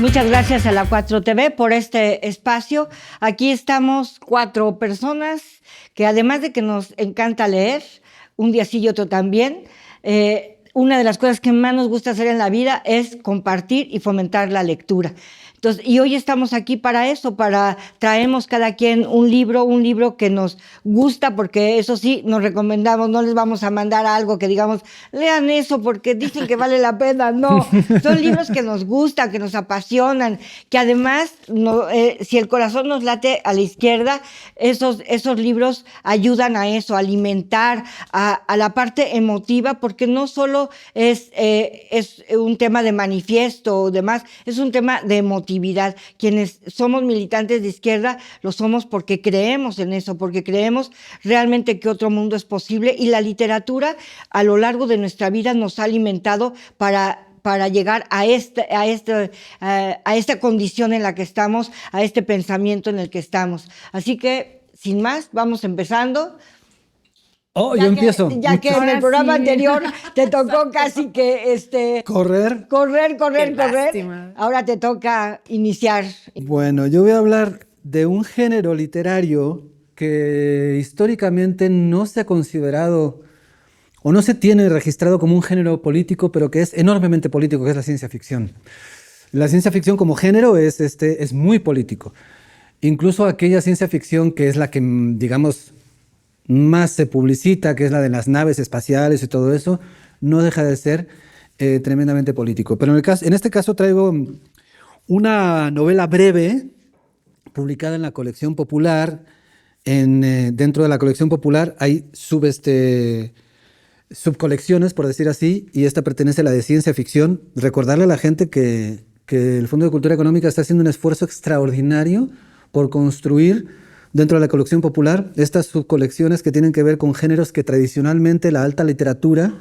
Muchas gracias a la 4TV por este espacio. Aquí estamos 4 personas que, además de que nos encanta leer, un día sí y otro también, una de las cosas que más nos gusta hacer en la vida es compartir y fomentar la lectura. Entonces, y hoy estamos aquí para eso, traemos cada quien un libro que nos gusta, porque eso sí, nos recomendamos, no les vamos a mandar algo que digamos, lean eso porque dicen que vale la pena. No, son libros que nos gustan, que nos apasionan, que además, si el corazón nos late a la izquierda, esos libros ayudan a eso, a alimentar a la parte emotiva, porque no solo es un tema de manifiesto o demás, es un tema de emotividad. Quienes somos militantes de izquierda lo somos porque creemos en eso, porque creemos realmente que otro mundo es posible, y la literatura a lo largo de nuestra vida nos ha alimentado para llegar a esta condición en la que estamos, a este pensamiento en el que estamos. Así que, sin más, vamos empezando. Yo empiezo. Ya que en el programa anterior te tocó casi que correr. Ahora te toca iniciar. Bueno, yo voy a hablar de un género literario que históricamente no se ha considerado o no se tiene registrado como un género político, pero que es enormemente político, que es la ciencia ficción. La ciencia ficción como género es muy político. Incluso aquella ciencia ficción que es la que, digamos, más se publicita, que es la de las naves espaciales y todo eso, no deja de ser tremendamente político. Pero en este caso traigo una novela breve publicada en la colección popular. Dentro de la colección popular hay subcolecciones, por decir así, y esta pertenece a la de ciencia ficción. Recordarle a la gente que el Fondo de Cultura Económica está haciendo un esfuerzo extraordinario por construir dentro de la colección popular estas subcolecciones que tienen que ver con géneros que tradicionalmente la alta literatura,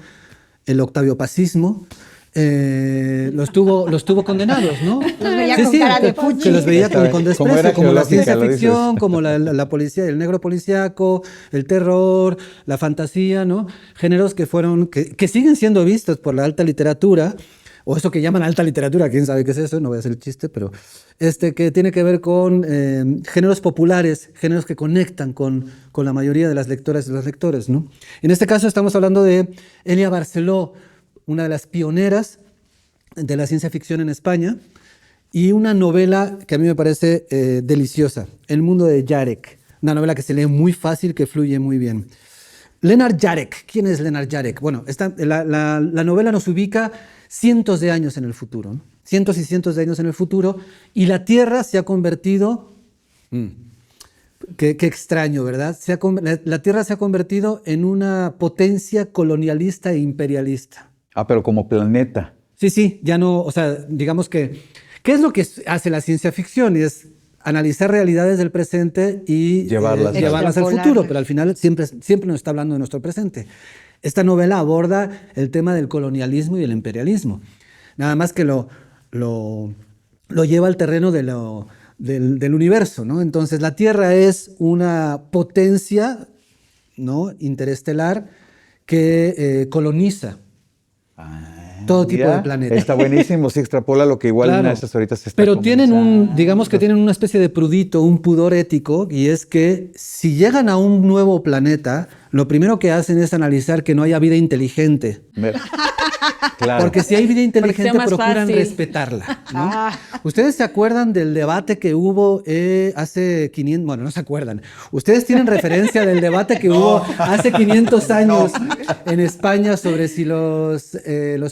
el octaviopasismo, los tuvo condenados, ¿no? Los veía con cara de fuchi. Que los veía con desprecio, como la ciencia ficción, como la policía, el negro policíaco, el terror, la fantasía, ¿no? Géneros que siguen siendo vistos por la alta literatura, o eso que llaman alta literatura, quién sabe qué es eso, no voy a hacer el chiste, pero que tiene que ver con géneros populares, géneros que conectan con la mayoría de las lectoras y los lectores, ¿no? En este caso estamos hablando de Elia Barceló, una de las pioneras de la ciencia ficción en España, y una novela que a mí me parece deliciosa, El mundo de Yarek, una novela que se lee muy fácil, que fluye muy bien. Leonard Yarek, ¿quién es Leonard Yarek? Bueno, la novela nos ubica cientos de años en el futuro, ¿no? Cientos y cientos de años en el futuro, y la Tierra se ha convertido, qué extraño, ¿verdad? La Tierra se ha convertido en una potencia colonialista e imperialista. Pero como planeta. Sí, ya no, o sea, digamos que, ¿qué es lo que hace la ciencia ficción? Y es analizar realidades del presente y llevarlas al futuro, pero al final siempre nos está hablando de nuestro presente. Esta novela aborda el tema del colonialismo y el imperialismo. Nada más que lo lleva al terreno del universo, ¿no? Entonces, la Tierra es una potencia, ¿no?, interestelar que coloniza todo tipo de planetas. Está buenísimo, se extrapola lo que igual en esas ahorita se está Pero digamos que tienen una especie de prudito, un pudor ético, y es que si llegan a un nuevo planeta, lo primero que hacen es analizar que no haya vida inteligente. Claro. Porque si hay vida inteligente, procuran respetarla, ¿no? ¿Ustedes se acuerdan del debate que hubo hace 500? Bueno, no se acuerdan. ¿Ustedes tienen referencia del debate que hubo hace 500 años en España sobre si los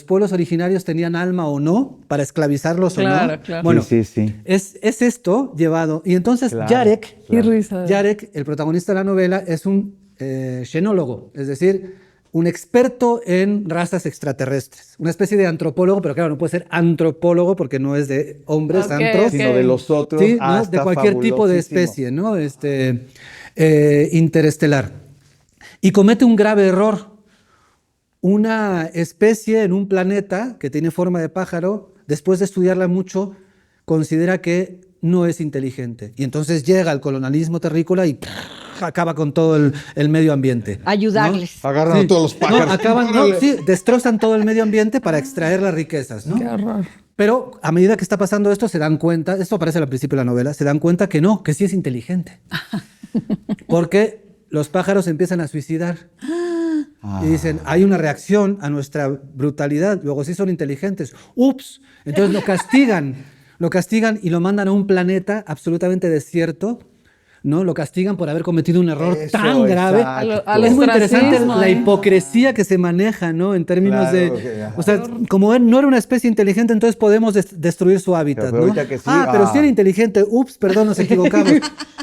pueblos originarios tenían alma o no, para esclavizarlos o no? Claro. Bueno, sí. Es esto llevado. Y entonces Yarek, el protagonista de la novela, es un xenólogo, es decir, un experto en razas extraterrestres, una especie de antropólogo, pero claro, no puede ser antropólogo porque no es de hombres, sino de los otros, sí, ¿no? De cualquier tipo de especie, ¿no? Interestelar. Y comete un grave error. Una especie en un planeta que tiene forma de pájaro, después de estudiarla mucho, considera que no es inteligente. Y entonces llega el colonialismo terrícola y acaba con todo el medio ambiente. Ayudarles. ¿No? Agarran a todos los pájaros. Destrozan todo el medio ambiente para extraer las riquezas, ¿no? Qué horror. Pero a medida que está pasando esto, se dan cuenta, esto aparece al principio de la novela, se dan cuenta que no, que sí es inteligente. Porque los pájaros empiezan a suicidar. Y dicen, hay una reacción a nuestra brutalidad, luego sí son inteligentes. ¡Ups! Entonces lo castigan y lo mandan a un planeta absolutamente desierto, ¿no? Lo castigan por haber cometido un error tan grave. Es muy interesante la hipocresía que se maneja, ¿no? En términos o sea, como él no era una especie inteligente, entonces podemos destruir su hábitat, pero ¿no? que sí, pero si era inteligente, ups, perdón, nos equivocamos.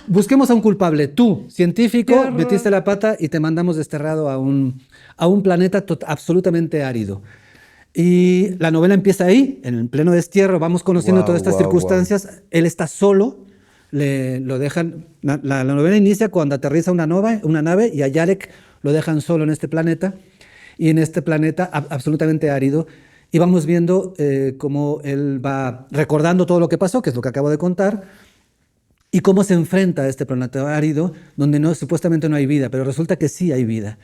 Busquemos a un culpable. Tú, científico, metiste la pata y te mandamos desterrado a un planeta absolutamente árido. Y la novela empieza ahí, en el pleno destierro, vamos conociendo todas estas circunstancias. Él está solo. Lo dejan, la novela inicia cuando aterriza una nave y a Yarek lo dejan solo en este planeta, y en este planeta absolutamente árido, y vamos viendo cómo él va recordando todo lo que pasó, que es lo que acabo de contar, y cómo se enfrenta a este planeta árido donde supuestamente no hay vida, pero resulta que sí hay vida.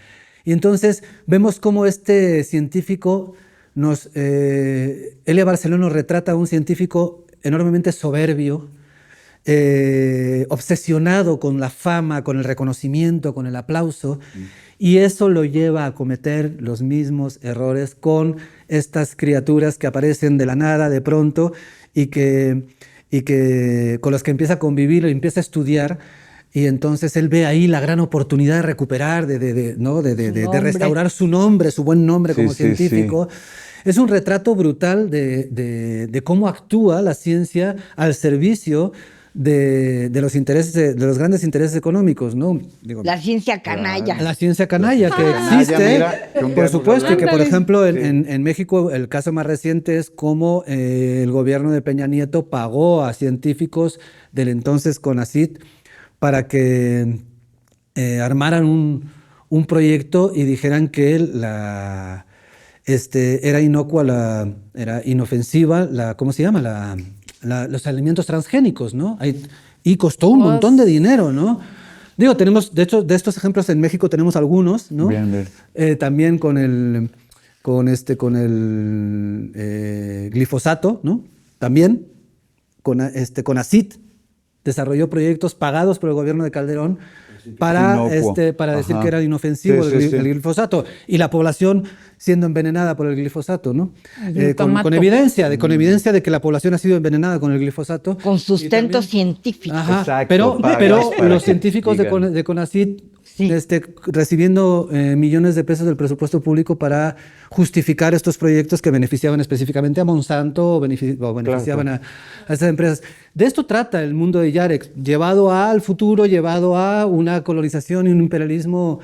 Y entonces vemos cómo este científico Elia Barceló nos retrata a un científico enormemente soberbio, obsesionado con la fama, con el reconocimiento, con el aplauso, y eso lo lleva a cometer los mismos errores con estas criaturas que aparecen de la nada, de pronto, y que con las que empieza a convivir, empieza a estudiar, y entonces él ve ahí la gran oportunidad de recuperar, de restaurar su nombre, su buen nombre como científico. Es un retrato brutal de cómo actúa la ciencia al servicio de los intereses, de los grandes intereses económicos, ¿no? La ciencia canalla. La ciencia canalla que existe, por supuesto, y que por ejemplo en México el caso más reciente es cómo el gobierno de Peña Nieto pagó a científicos del entonces CONACYT para que armaran un proyecto y dijeran que era inocua, era inofensiva, ¿cómo se llama? Los alimentos transgénicos, ¿no? Y costó un montón de dinero, ¿no? Tenemos, de hecho, de estos ejemplos en México tenemos algunos, ¿no? Bien. También con el glifosato, ¿no? También CONACYT desarrolló proyectos pagados por el gobierno de Calderón para decir que era inofensivo el glifosato, y la población siendo envenenada por el glifosato, ¿no? Con evidencia de que la población ha sido envenenada con el glifosato. Con sustento científico. Exacto, pero los científicos de CONACYT recibiendo millones de pesos del presupuesto público para justificar estos proyectos que beneficiaban específicamente a Monsanto o beneficiaban a estas empresas. De esto trata el mundo de Yarek, llevado al futuro, llevado a una colonización y un imperialismo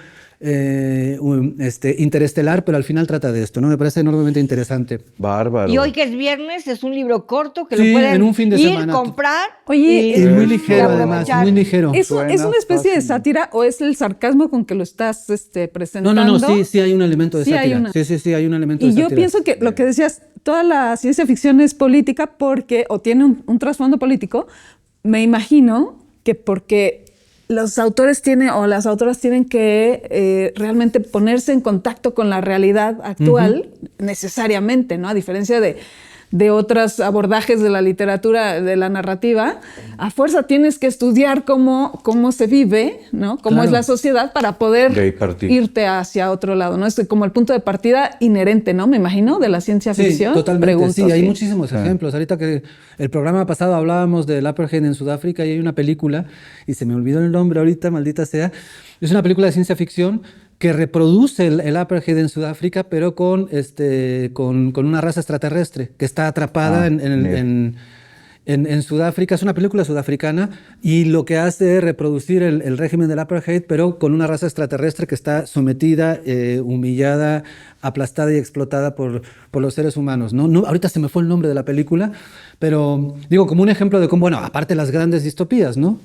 interestelar, pero al final trata de esto, ¿no? Me parece enormemente interesante. Bárbaro. Y hoy que es viernes, es un libro corto que lo Sí, pueden en un fin de semana. comprar. Oye, Y muy ligero además, muy ligero. ¿Es una especie de sátira o es el sarcasmo con que lo estás presentando? No, sí hay un elemento de sátira. Sí, hay un elemento de sátira. Y yo pienso que lo que decías, toda la ciencia ficción es política o tiene un trasfondo político. Me imagino que porque los autores las autoras tienen que realmente ponerse en contacto con la realidad actual, necesariamente, ¿no? A diferencia de otros abordajes de la literatura, de la narrativa, a fuerza tienes que estudiar cómo se vive, ¿no? Cómo es la sociedad para poder irte hacia otro lado, ¿no? Es como el punto de partida inherente, ¿no? Me imagino, de la ciencia ficción. Sí, totalmente. Hay muchísimos ejemplos. Ahorita que el programa pasado hablábamos del apartheid en Sudáfrica y hay una película, y se me olvidó el nombre ahorita, maldita sea. Es una película de ciencia ficción que reproduce el apartheid en Sudáfrica, pero con una raza extraterrestre que está atrapada en Sudáfrica. Es una película sudafricana y lo que hace es reproducir el régimen del apartheid, pero con una raza extraterrestre que está sometida, humillada, aplastada y explotada por los seres humanos. No, ahorita se me fue el nombre de la película, pero digo, como un ejemplo de cómo, aparte las grandes distopías, ¿no?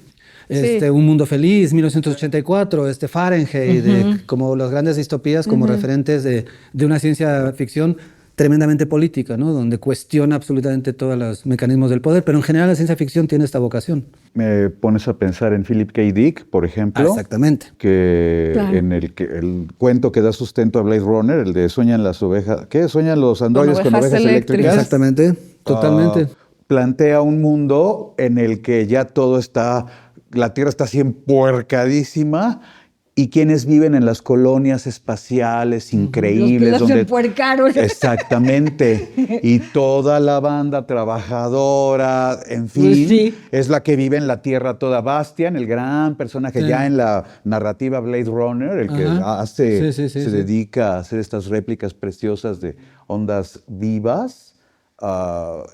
Un Mundo Feliz, 1984, Fahrenheit, como las grandes distopías como referentes de una ciencia ficción tremendamente política, ¿no? Donde cuestiona absolutamente todos los mecanismos del poder, pero en general la ciencia ficción tiene esta vocación. Me pones a pensar en Philip K. Dick, por ejemplo. Exactamente. En el cuento que da sustento a Blade Runner, el de sueñan las ovejas, ¿qué? Sueñan los androides con ovejas eléctricas. Exactamente. Totalmente. Plantea un mundo en el que ya todo está, la Tierra está así empuercadísima, y quienes viven en las colonias espaciales increíbles. Los que las empuercaron. Exactamente. Y toda la banda trabajadora, en fin, Pues sí. es la que vive en la Tierra toda. Bastian, el gran personaje ya en la narrativa Blade Runner, el que se dedica a hacer estas réplicas preciosas de ondas vivas.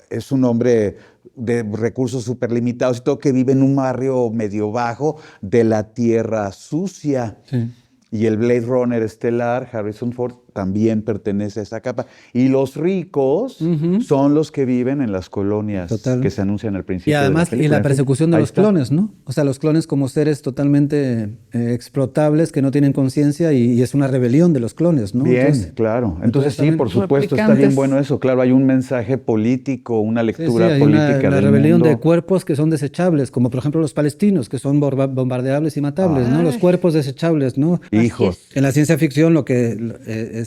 Es un hombre de recursos súper limitados y todo, que vive en un barrio medio bajo de la Tierra sucia. Sí. Y el Blade Runner estelar, Harrison Ford, también pertenece a esa capa. Y los ricos son los que viven en las colonias que se anuncian al principio. Y además, de la película. y la persecución de los clones, ¿no? O sea, los clones como seres totalmente explotables, que no tienen conciencia, y es una rebelión de los clones, ¿no? Bien, claro. Entonces sí, por supuesto, está bien bueno eso. Claro, hay un mensaje político, una lectura hay política una del rebelión mundo. de cuerpos que son desechables, como por ejemplo los palestinos, que son bombardeables y matables, ¿no? Los cuerpos desechables, ¿no? Hijos. En la ciencia ficción lo que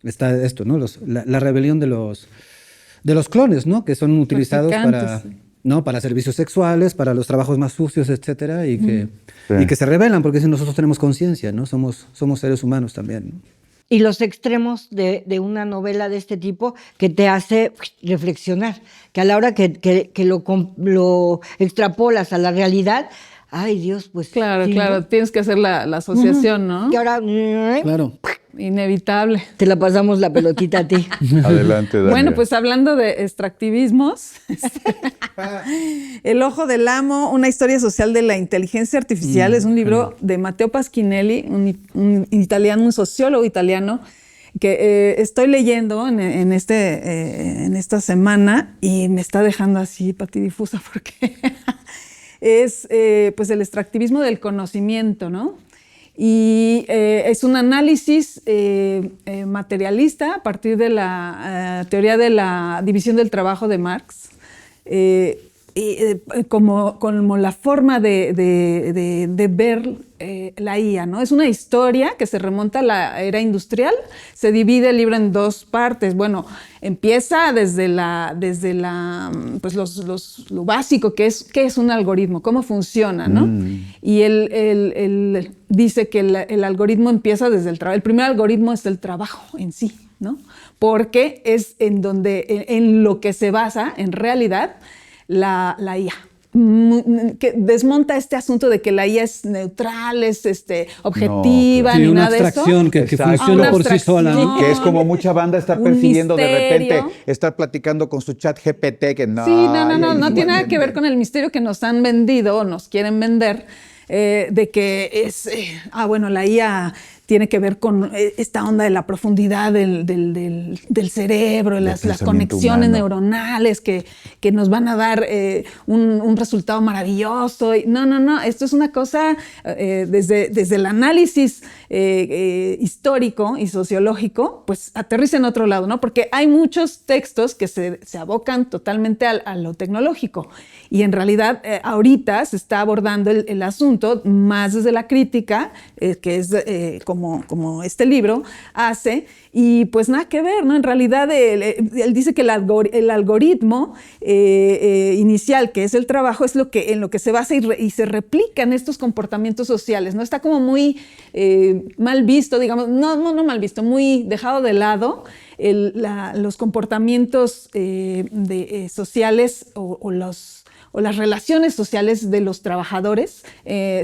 está esto, ¿no? La rebelión de los clones, ¿no? Que son utilizados para servicios sexuales, para los trabajos más sucios, etcétera, y que se rebelan porque nosotros tenemos conciencia, ¿no? Somos seres humanos también, ¿no? Y los extremos de una novela de este tipo que te hace reflexionar, que a la hora que lo extrapolas a la realidad, ay Dios, pues... Claro, sí, claro, ¿no? tienes que hacer la asociación, ¿no? Y ahora Claro. Inevitable. te la pasamos la pelotita a ti. Adelante, Daniel. Bueno, pues hablando de extractivismos, El ojo del amo, una historia social de la inteligencia artificial, es un libro de Matteo Pasquinelli, un italiano, un sociólogo italiano, que estoy leyendo en esta semana y me está dejando así patidifusa porque es pues el extractivismo del conocimiento, ¿no? Y es un análisis materialista a partir de la teoría de la división del trabajo de Marx, como la forma de ver la IA, ¿no? Es una historia que se remonta a la era industrial, se divide el libro en dos partes. Bueno, empieza desde pues lo básico, que es qué es un algoritmo, cómo funciona, ¿no? Y él dice que el algoritmo empieza desde el trabajo. El primer algoritmo es el trabajo en sí, ¿no? Porque es en lo que se basa, en realidad, la IA. Que desmonta este asunto de que la IA es neutral, es objetiva, sí, ni una nada de eso. abstracción que funciona por sí sola, ¿no? Que es como mucha banda está persiguiendo de misterio. repente, estar platicando con su chat GPT, que no. Sí, no tiene nada que ver con el misterio que nos han vendido o nos quieren vender, de que es, bueno, la IA tiene que ver con esta onda de la profundidad del cerebro, las conexiones humano. neuronales que nos van a dar un resultado maravilloso. No, esto es una cosa desde el análisis histórico y sociológico, pues aterriza en otro lado, ¿no? Porque hay muchos textos que se abocan totalmente a lo tecnológico y en realidad ahorita se está abordando el asunto más desde la crítica, que es como este libro hace, y pues nada que ver, ¿no? En realidad él dice que el algoritmo inicial, que es el trabajo, es en lo que se basa y se replican estos comportamientos sociales, ¿no? Está como muy mal visto, digamos, no mal visto, muy dejado de lado los comportamientos sociales o las relaciones sociales de los trabajadores,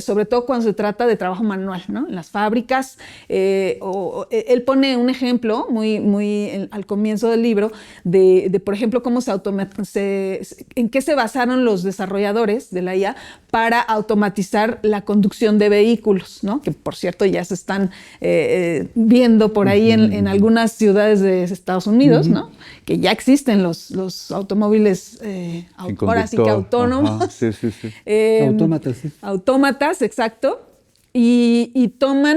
sobre todo cuando se trata de trabajo manual, ¿no? En las fábricas. Él pone un ejemplo muy al comienzo del libro de por ejemplo, cómo en qué se basaron los desarrolladores de la IA para automatizar la conducción de vehículos, ¿no? Que por cierto ya se están viendo por ahí en algunas ciudades de Estados Unidos, ¿no? Que ya existen los automóviles ahora sí que autónomos. Sí. Autómatas, sí. Autómatas, exacto. Y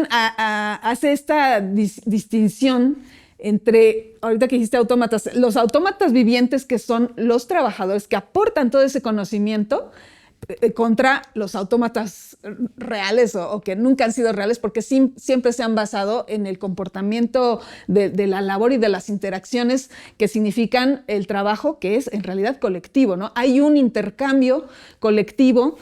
hace esta distinción entre, ahorita que dijiste autómatas, los autómatas vivientes, que son los trabajadores que aportan todo ese conocimiento, contra los autómatas reales o que nunca han sido reales, porque siempre se han basado en el comportamiento de la labor y de las interacciones que significan el trabajo, que es en realidad colectivo, ¿no? Hay un intercambio colectivo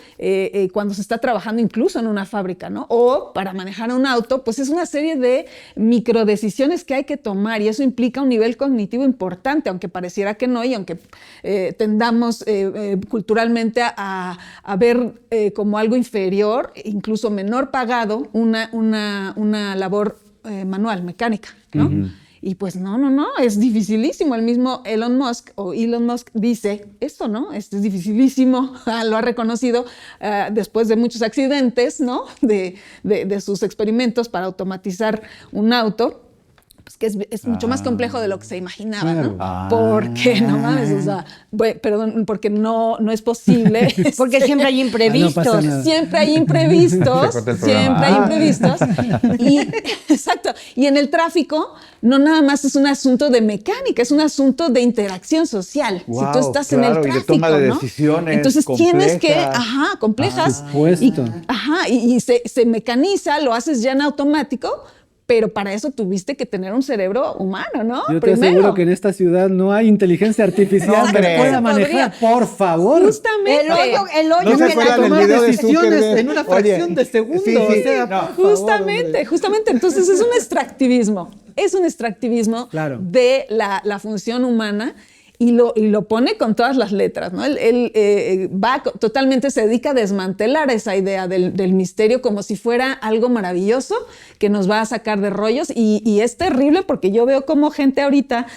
cuando se está trabajando incluso en una fábrica, ¿no? O para manejar un auto, pues es una serie de microdecisiones que hay que tomar, y eso implica un nivel cognitivo importante, aunque pareciera que no, y aunque tendamos culturalmente a ver como algo inferior, incluso menor pagado, una labor manual, mecánica, ¿no? Uh-huh. Y pues no, es dificilísimo. El mismo Elon Musk dice esto, ¿no? Esto es dificilísimo, lo ha reconocido después de muchos accidentes, ¿no? De sus experimentos para automatizar un auto. Pues que es mucho más complejo de lo que se imaginaba, claro. ¿No? Porque, no mames, o sea, perdón, porque no es posible. Porque siempre hay imprevistos. No siempre hay imprevistos. Siempre hay imprevistos. Exacto. Y en el tráfico, no nada más es un asunto de mecánica, es un asunto de interacción social. Wow, si tú estás claro, en el tráfico, y de toma de ¿no? decisiones entonces complejas. Tienes que, complejas. Y se mecaniza, lo haces ya en automático. Pero para eso tuviste que tener un cerebro humano, ¿no? Yo te aseguro que en esta ciudad no hay inteligencia artificial que pueda manejar, por favor. Justamente. El hoyo no que la tomar decisiones en una fracción de segundo. Sí, o sea, no. Justamente. Entonces es un extractivismo. Es un extractivismo de la función humana. Y lo pone con todas las letras, ¿no? Él totalmente se dedica a desmantelar esa idea del misterio como si fuera algo maravilloso que nos va a sacar de rollos. Y es terrible porque yo veo como gente ahorita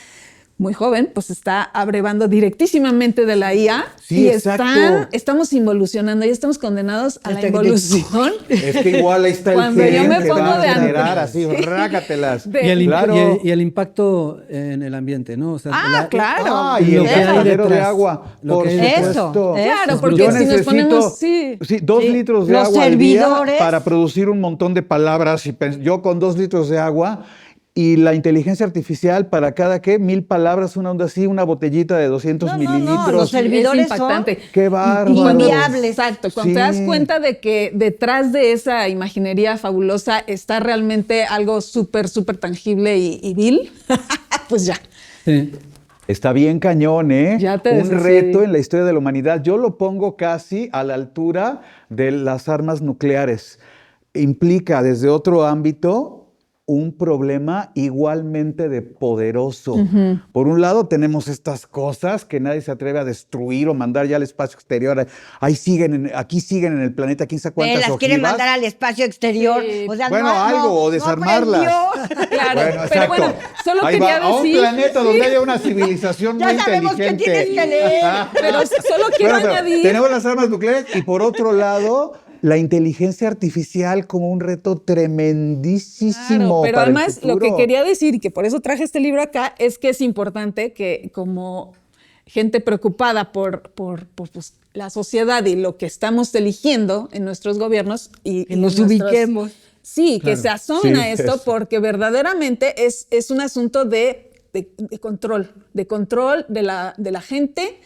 muy joven, pues está abrevando directísimamente de la IA. Sí, y estamos involucionando, ya estamos condenados a la involución. Es que igual ahí está Cuando el yo me que pongo va a de generar así, rácatelas. Y el impacto en el ambiente, ¿no? O sea, claro. Y el que hay gastadero de detrás, agua, lo por que hay detrás. supuesto. Claro, Yo porque si nos ponemos... Sí, 2 litros de Los agua al día servidores. para producir un montón de palabras. Yo con 2 litros de agua... Y la inteligencia artificial para cada 1000 palabras, una onda así, una botellita de 200 mililitros. Los servidores es impactante. ¡Qué bárbaro! Inviables. Exacto. Cuando te das cuenta de que detrás de esa imaginería fabulosa está realmente algo súper, súper tangible y vil, pues ya. Sí. Está bien cañón, ¿eh? Un reto sí. en la historia de la humanidad. Yo lo pongo casi a la altura de las armas nucleares. Implica desde otro ámbito un problema igualmente de poderoso. Uh-huh. Por un lado tenemos estas cosas que nadie se atreve a destruir o mandar ya al espacio exterior. Aquí siguen en el planeta, quién sabe cuántas las quieren mandar al espacio exterior. Sí. O sea, o desarmarlas. Claro, pero bueno, solo ahí quería va, a un decir... planeta donde haya una civilización muy inteligente. Ya sabemos que tienes que leer. Pero solo quiero añadir... Tenemos las armas nucleares y por otro lado... La inteligencia artificial como un reto tremendísimo. Claro, pero para además el futuro. Lo que quería decir, y que por eso traje este libro acá, es que es importante que como gente preocupada por pues, la sociedad y lo que estamos eligiendo en nuestros gobiernos y nos ubiquemos. Sí, claro. Que se asomen a esto porque verdaderamente es un asunto de control de la gente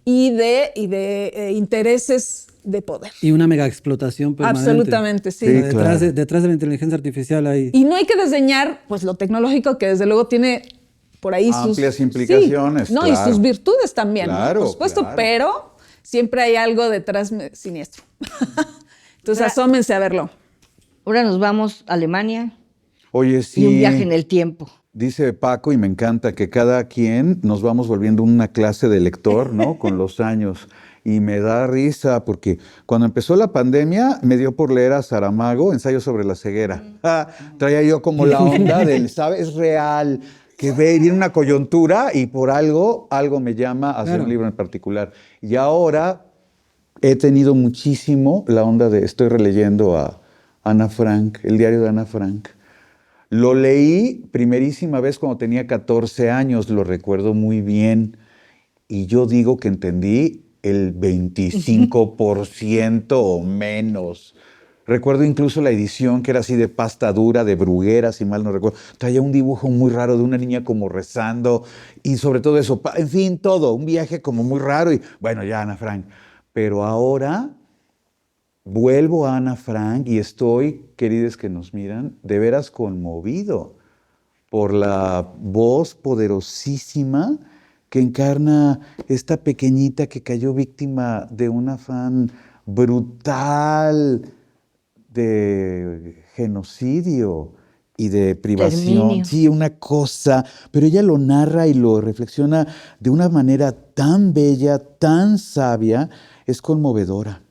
y de intereses de poder. Y una mega explotación permanente. Absolutamente, sí. Detrás de la inteligencia artificial hay... Y no hay que desdeñar pues lo tecnológico que desde luego tiene por ahí amplias implicaciones. Sí, no, claro. Y sus virtudes también, claro, ¿no? Por supuesto, claro. Pero siempre hay algo detrás siniestro. Entonces asómense a verlo. Ahora nos vamos a Alemania. Oye, sí. Y un viaje en el tiempo. Dice Paco, y me encanta, que cada quien nos vamos volviendo una clase de lector, ¿no? Con los años. Y me da risa porque cuando empezó la pandemia me dio por leer a Saramago, Ensayo sobre la ceguera. Traía yo como la onda del, ¿sabes? Es real, que viene una coyuntura y por algo me llama a hacer un libro en particular. Y ahora he tenido muchísimo la onda de, estoy releyendo a Ana Frank, el diario de Ana Frank. Lo leí primerísima vez cuando tenía 14 años, lo recuerdo muy bien. Y yo digo que entendí el 25% o menos. Recuerdo incluso la edición que era así de pasta dura, de Bruguera, si mal no recuerdo. Traía un dibujo muy raro de una niña como rezando y sobre todo eso, en fin, todo, un viaje como muy raro y bueno, ya Ana Frank. Pero ahora vuelvo a Ana Frank y estoy, queridos que nos miran, de veras conmovido por la voz poderosísima que encarna esta pequeñita que cayó víctima de un afán brutal de genocidio y de privación. Terminio. Sí, una cosa, pero ella lo narra y lo reflexiona de una manera tan bella, tan sabia, es conmovedora.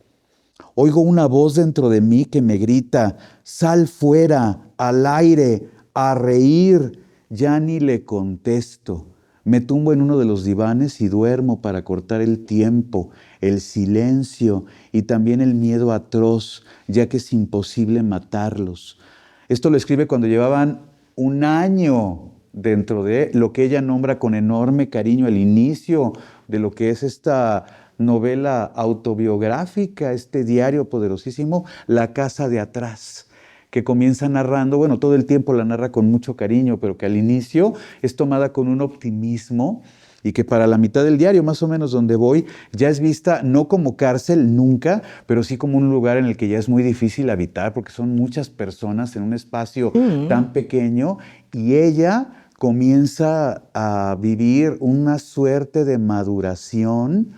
Oigo una voz dentro de mí que me grita, sal fuera, al aire, a reír. Ya ni le contesto. Me tumbo en uno de los divanes y duermo para cortar el tiempo, el silencio y también el miedo atroz, ya que es imposible matarlos. Esto lo escribe cuando llevaban un año dentro de lo que ella nombra con enorme cariño el inicio de lo que es esta novela autobiográfica, este diario poderosísimo, La casa de atrás, que comienza narrando, bueno, todo el tiempo la narra con mucho cariño, pero que al inicio es tomada con un optimismo y que para la mitad del diario, más o menos donde voy, ya es vista no como cárcel nunca, pero sí como un lugar en el que ya es muy difícil habitar porque son muchas personas en un espacio tan pequeño y ella comienza a vivir una suerte de maduración,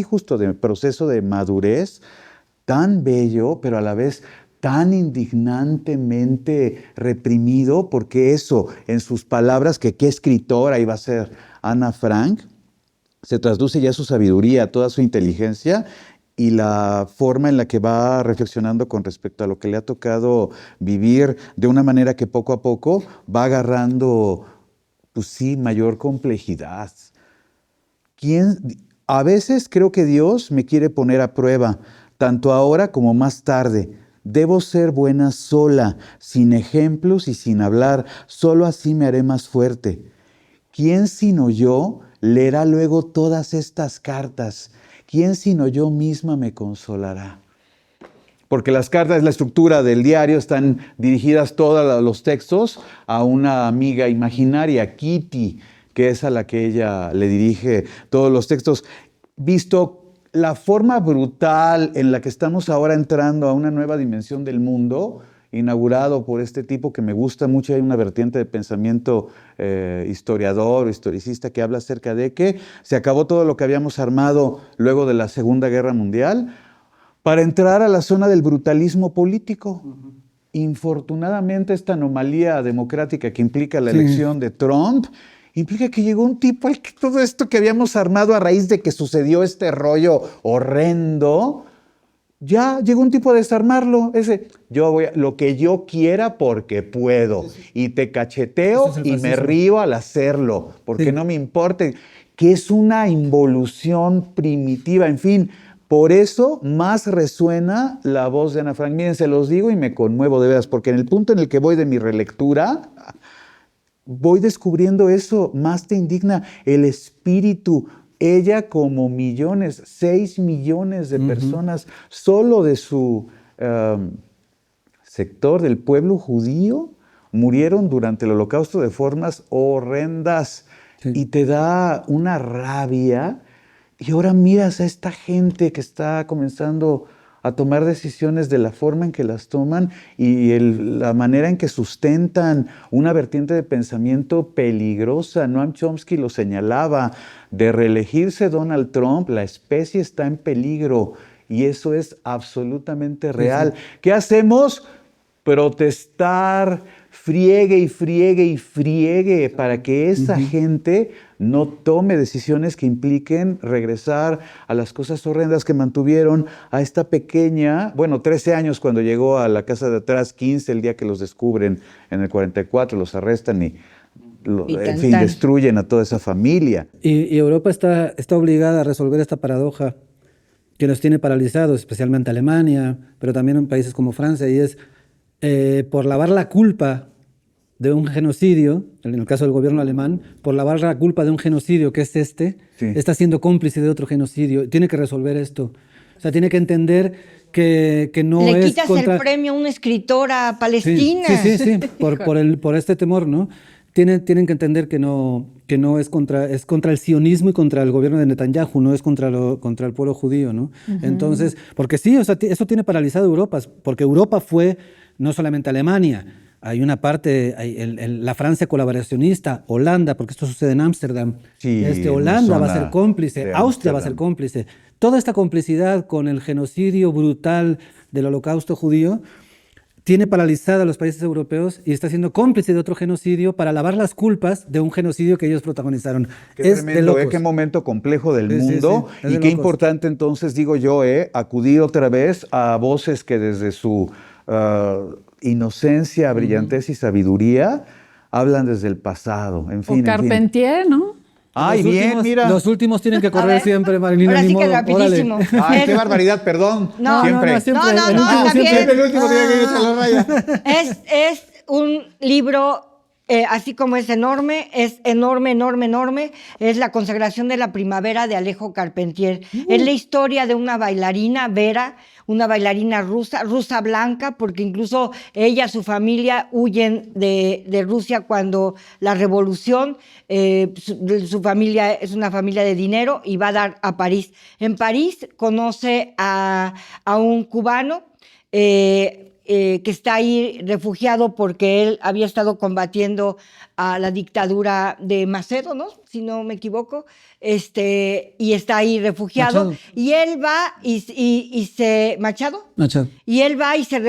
justo de proceso de madurez tan bello, pero a la vez tan indignantemente reprimido, porque eso, en sus palabras, que qué escritora iba a ser Ana Frank, se traduce ya su sabiduría, toda su inteligencia y la forma en la que va reflexionando con respecto a lo que le ha tocado vivir de una manera que poco a poco va agarrando, pues sí, mayor complejidad. A veces creo que Dios me quiere poner a prueba, tanto ahora como más tarde. Debo ser buena sola, sin ejemplos y sin hablar, solo así me haré más fuerte. ¿Quién sino yo leerá luego todas estas cartas? ¿Quién sino yo misma me consolará? Porque las cartas, la estructura del diario, están dirigidas todos los textos a una amiga imaginaria, Kitty, que es a la que ella le dirige todos los textos. Visto la forma brutal en la que estamos ahora entrando a una nueva dimensión del mundo, inaugurado por este tipo que me gusta mucho, hay una vertiente de pensamiento historiador o historicista que habla acerca de que se acabó todo lo que habíamos armado luego de la Segunda Guerra Mundial para entrar a la zona del brutalismo político. Infortunadamente, esta anomalía democrática que implica la elección de Trump implica que llegó un tipo al que todo esto que habíamos armado a raíz de que sucedió este horrendo, ya llegó un tipo a desarmarlo. Yo voy a lo que yo quiera porque puedo. Y te cacheteo y me río al hacerlo, porque no me importa. Que es una involución primitiva, en fin. Por eso más resuena la voz de Ana Frank. Miren, se los digo y me conmuevo de veras, porque en el punto en el que voy de mi relectura, voy descubriendo eso, más te indigna el espíritu. Ella como millones, 6 millones de personas, solo de su sector, del pueblo judío, murieron durante el Holocausto de formas horrendas. Sí. Y te da una rabia. Y ahora miras a esta gente que está comenzando a tomar decisiones de la forma en que las toman y la manera en que sustentan una vertiente de pensamiento peligrosa. Noam Chomsky lo señalaba, de reelegirse Donald Trump, la especie está en peligro y eso es absolutamente real. Sí. ¿Qué hacemos? Protestar, friegue y friegue y friegue para que esa gente no tome decisiones que impliquen regresar a las cosas horrendas que mantuvieron a esta pequeña, 13 años cuando llegó a la casa de atrás, 15 el día que los descubren en el 44, los arrestan y en fin, destruyen a toda esa familia. Y Europa está obligada a resolver esta paradoja que nos tiene paralizados, especialmente Alemania, pero también en países como Francia, y es por lavar la culpa de un genocidio, en el caso del gobierno alemán, por lavar la culpa de un genocidio que es está siendo cómplice de otro genocidio. Tiene que resolver esto. O sea, tiene que entender que no es Le quitas el premio a una escritora palestina. Sí, por este temor, ¿no? tienen que entender que no es contra el sionismo y contra el gobierno de Netanyahu, no es contra el pueblo judío, ¿no? Entonces, porque sí, o sea, eso tiene paralizado Europa, porque Europa fue no solamente Alemania, hay una parte, la Francia colaboracionista, Holanda, porque esto sucede en Ámsterdam, sí, Holanda va a ser cómplice, Austria va a ser cómplice. Toda esta complicidad con el genocidio brutal del holocausto judío tiene paralizada a los países europeos y está siendo cómplice de otro genocidio para lavar las culpas de un genocidio que ellos protagonizaron. Qué tremendo, qué momento complejo del mundo. Y qué importante entonces, digo yo, acudir otra vez a voces que desde su inocencia, brillantez y sabiduría hablan desde el pasado. En fin, o Carpentier, ¿no? Ay, bien, mira. Los últimos tienen que correr siempre, Marilina. Ahora sí que rapidísimo. Ay, qué barbaridad, perdón. No, siempre. Siempre el último tiene que irse a la raya. Es un libro... así como es enorme, enorme, es La consagración de la primavera de Alejo Carpentier. Es la historia de una bailarina, Vera, una bailarina rusa blanca, porque incluso ella, su familia, huyen de Rusia cuando la revolución, su familia es una familia de dinero y va a dar a París. En París conoce a un cubano, que está ahí refugiado porque él había estado combatiendo a la dictadura de Macedo, ¿no? Si no me equivoco, y está ahí refugiado. Machado. Y él va ¿Machado? Y él va y se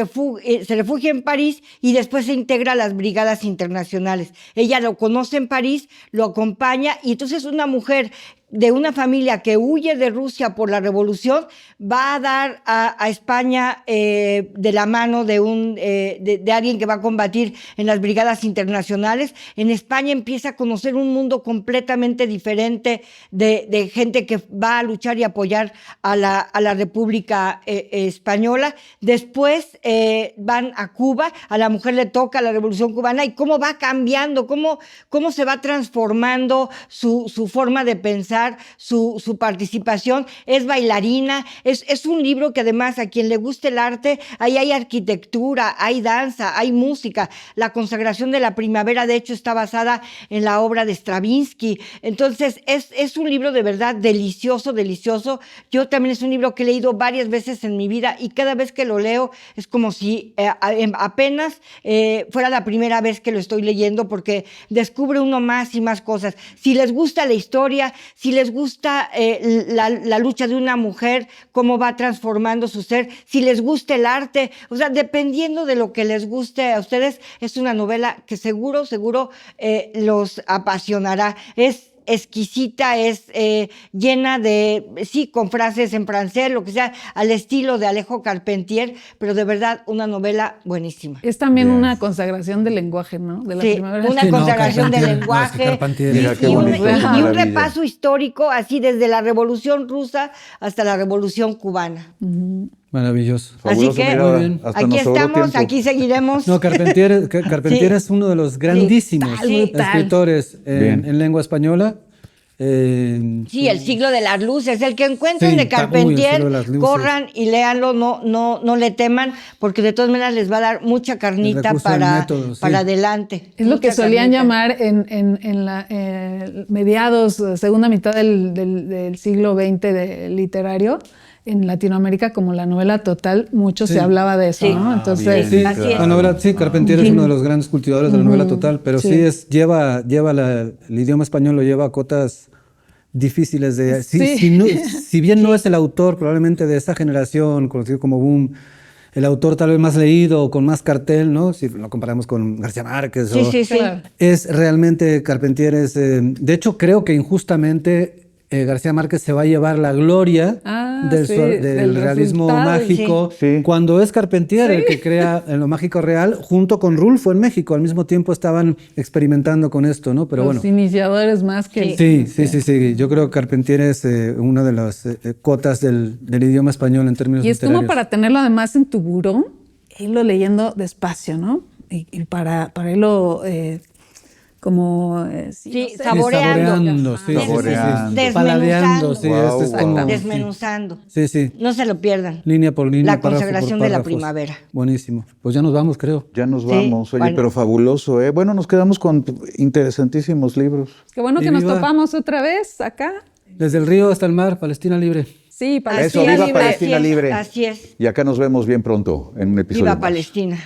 refugia en París y después se integra a las brigadas internacionales. Ella lo conoce en París, lo acompaña, y entonces una mujer de una familia que huye de Rusia por la revolución va a dar a España de la mano de alguien que va a combatir en las brigadas internacionales. En España empieza a conocer un mundo completamente diferente de gente que va a luchar y apoyar a la República Española. Después van a Cuba, a la mujer le toca la Revolución Cubana, y cómo va cambiando, cómo se va transformando su forma de pensar, su participación. Es bailarina, es un libro que además a quien le guste el arte, ahí hay arquitectura, hay danza, hay música. La consagración de la primavera, de hecho, está basada en la obra de Stravinsky. Entonces, es un libro de verdad delicioso. Yo también es un libro que he leído varias veces en mi vida, y cada vez que lo leo es como si apenas fuera la primera vez que lo estoy leyendo, porque descubre uno más y más cosas. Si les gusta la historia, si les gusta la lucha de una mujer, cómo va transformando su ser, si les gusta el arte, o sea, dependiendo de lo que les guste a ustedes, es una novela que seguro los apasionará. Es exquisita, es llena de, sí, con frases en francés, lo que sea, al estilo de Alejo Carpentier, pero de verdad una novela buenísima. Es también una consagración del lenguaje, ¿no? De la primavera. Una consagración del lenguaje, y un repaso histórico, así desde la Revolución Rusa hasta la Revolución Cubana. Maravilloso. Así que muy bien. Aquí estamos, aquí seguiremos. No, Carpentier sí. Es uno de los grandísimos escritores en lengua española. Sí, El siglo de las luces, el que encuentren de Carpentier, corran y léanlo, no le teman, porque de todas maneras les va a dar mucha carnita para adelante. Es lo que solían llamar en la mediados, segunda mitad del siglo XX literario, en Latinoamérica, como la novela total, mucho se hablaba de eso, ¿no? Entonces, la novela, Carpentier es uno de los grandes cultivadores de la novela total, pero lleva el idioma español lo lleva a cotas difíciles de... Si bien no es el autor probablemente de esa generación, conocido como boom, el autor tal vez más leído o con más cartel, ¿no? Si lo comparamos con García Márquez. Claro. Es realmente, Carpentier es... de hecho, creo que injustamente García Márquez se va a llevar la gloria del realismo mágico, cuando es Carpentier el que crea lo mágico real, junto con Rulfo en México. Al mismo tiempo estaban experimentando con esto, ¿no? Pero los iniciadores más que... Sí. Yo creo que Carpentier es una de las cotas del idioma español en términos literarios. Y es como para tenerlo además en tu buró, irlo leyendo despacio, ¿no? Y para irlo... como saboreando. Paladeando, sí, wow, es como, desmenuzando. Sí. No se lo pierdan. Línea por línea, La consagración de la primavera. Buenísimo. Pues ya nos vamos, creo. Ya nos vamos. Oye, bueno. pero fabuloso, ¿eh? Bueno, nos quedamos con interesantísimos libros. Qué bueno que nos topamos otra vez acá. Desde el río hasta el mar, Palestina libre. Sí, Palestina Eso, viva libre. Palestina libre. Así es. Y acá nos vemos bien pronto en un episodio Viva más. Palestina.